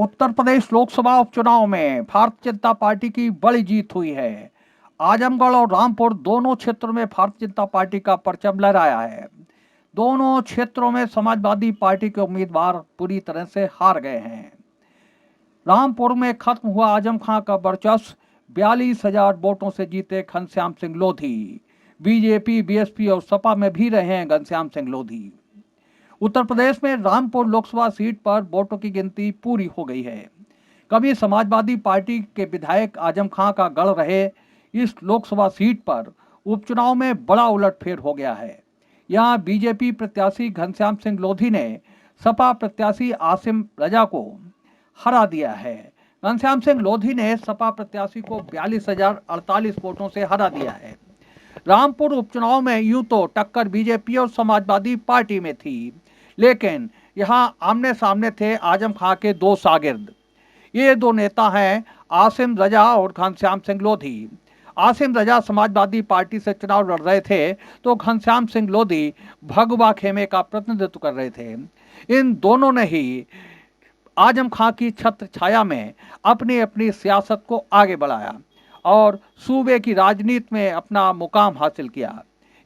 उत्तर प्रदेश लोकसभा उपचुनाव में भारतीय जनता पार्टी की बड़ी जीत हुई है। आजमगढ़ और रामपुर दोनों क्षेत्रों में भारतीय जनता पार्टी का परचम लहराया है। दोनों क्षेत्रों में समाजवादी पार्टी के उम्मीदवार पूरी तरह से हार गए हैं। रामपुर में खत्म हुआ आजम खां का वर्चस्व। 42,000 वोटों से जीते घनश्याम सिंह लोधी। बीजेपी, बीएसपी और सपा में भी रहे हैं घनश्याम सिंह लोधी। उत्तर प्रदेश में रामपुर लोकसभा सीट पर वोटों की गिनती पूरी हो गई है। कभी समाजवादी पार्टी के विधायक आजम खां का गढ़ रहे इस लोकसभा सीट पर उपचुनाव में बड़ा उलटफेर हो गया है। यहां बीजेपी प्रत्याशी घनश्याम सिंह लोधी ने सपा प्रत्याशी आसिम रजा को हरा दिया है। घनश्याम सिंह लोधी ने सपा प्रत्याशी को 42,048 वोटों से हरा दिया है। रामपुर उपचुनाव में यूं तो टक्कर बीजेपी और समाजवादी पार्टी में थी, लेकिन यहां आमने सामने थे आजम खां के दो शागिर्द। ये दो नेता हैं आसिम रजा और घनश्याम सिंह लोधी। आसिम रजा समाजवादी पार्टी से चुनाव लड़ रहे थे, तो घनश्याम सिंह लोधी भगवा खेमे का प्रतिनिधित्व कर रहे थे। इन दोनों ने ही आजम खां की छत्र छाया में अपनी अपनी सियासत को आगे बढ़ाया और सूबे की राजनीति में अपना मुकाम हासिल किया।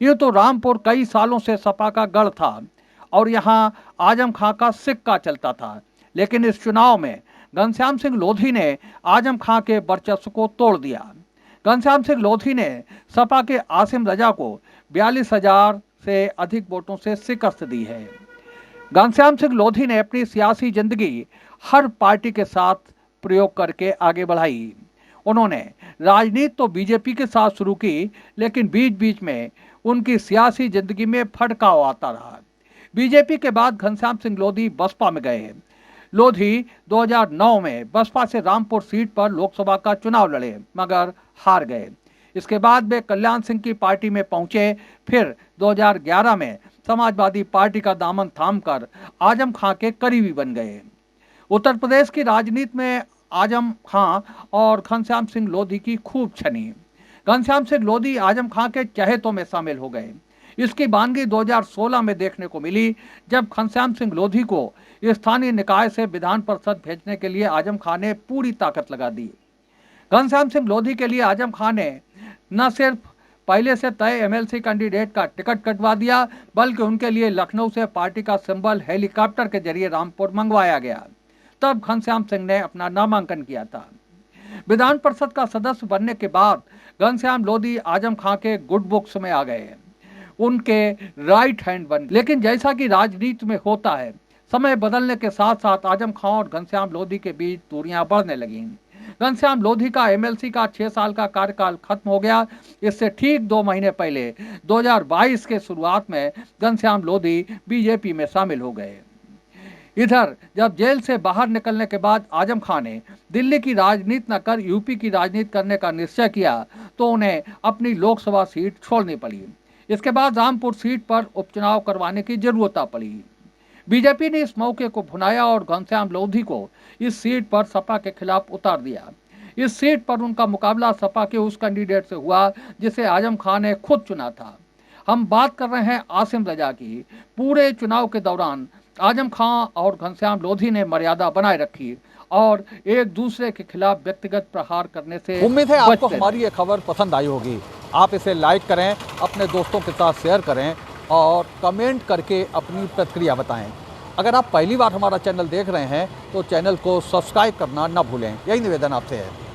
यूं तो रामपुर कई सालों से सपा का गढ़ था और यहां आजम खां का सिक्का चलता था, लेकिन इस चुनाव में घनश्याम सिंह लोधी ने आजम खां के वर्चस्व को तोड़ दिया। घनश्याम सिंह लोधी ने सपा के आसिम रजा को 42,000 से अधिक वोटों से शिकस्त दी है। घनश्याम सिंह लोधी ने अपनी सियासी जिंदगी हर पार्टी के साथ प्रयोग करके आगे बढ़ाई। उन्होंने राजनीति तो बीजेपी के साथ शुरू की, लेकिन बीच बीच में उनकी सियासी जिंदगी में फटकाव आता रहा। बीजेपी के बाद घनश्याम सिंह लोधी बसपा में गए। लोधी 2009 में बसपा से रामपुर सीट पर लोकसभा का चुनाव लड़े, मगर हार गए। इसके बाद वे कल्याण सिंह की पार्टी में पहुंचे। फिर 2011 में समाजवादी पार्टी का दामन थामकर आजम खां के करीबी बन गए। उत्तर प्रदेश की राजनीति में आजम खां और घनश्याम सिंह लोधी की खूब छनी। घनश्याम सिंह लोधी आजम खां के चहेतों में शामिल हो गए। इसकी बानगी 2016 में देखने को मिली, जब घनश्याम सिंह लोधी को स्थानीय निकाय से विधान परिषद भेजने के लिए आजम खां ने पूरी ताकत लगा दी। घनश्याम सिंह लोधी के लिए आजम खां ने न सिर्फ पहले से तय एमएलसी कैंडिडेट का टिकट कटवा दिया, बल्कि उनके लिए लखनऊ से पार्टी का सिंबल हेलीकॉप्टर के जरिए रामपुर मंगवाया गया। तब घनश्याम सिंह ने अपना नामांकन किया था। विधान परिषद का सदस्य बनने के बाद घनश्याम लोधी आजम खां के गुड बुक्स में आ गए, उनके राइट हैंड बन। लेकिन जैसा कि राजनीति में होता है, समय बदलने के साथ साथ आजम खां और घनश्याम लोधी के बीच दूरियां बढ़ने लगी। घनश्याम लोधी का एमएलसी का 6 साल का कार्यकाल खत्म हो गया। इससे ठीक 2 महीने पहले 2022 के शुरुआत में घनश्याम लोधी बीजेपी में शामिल हो गए। इधर जब जेल से बाहर निकलने के बाद आजम खां ने दिल्ली की राजनीति न कर यूपी की राजनीति करने का निश्चय किया, तो उन्हें अपनी लोकसभा सीट छोड़नी पड़ी। इसके बाद रामपुर सीट पर उपचुनाव करवाने की जरूरत पड़ी। बीजेपी ने इस मौके को भुनाया और घनश्याम लोधी को इस सीट पर सपा के खिलाफ उतार दिया। इस सीट पर उनका मुकाबला सपा के उस कैंडिडेट से हुआ जिसे आजम खां ने खुद चुना था। हम बात कर रहे हैं आसिम रजा की। पूरे चुनाव के दौरान आजम खां और घनश्याम लोधी ने मर्यादा बनाए रखी और एक दूसरे के खिलाफ व्यक्तिगत प्रहार करने से उम्मीद है आपको हमारी ये खबर पसंद आई होगी। आप इसे लाइक करें, अपने दोस्तों के साथ शेयर करें और कमेंट करके अपनी प्रतिक्रिया बताएं। अगर आप पहली बार हमारा चैनल देख रहे हैं तो चैनल को सब्सक्राइब करना ना भूलें। यही निवेदन आपसे है।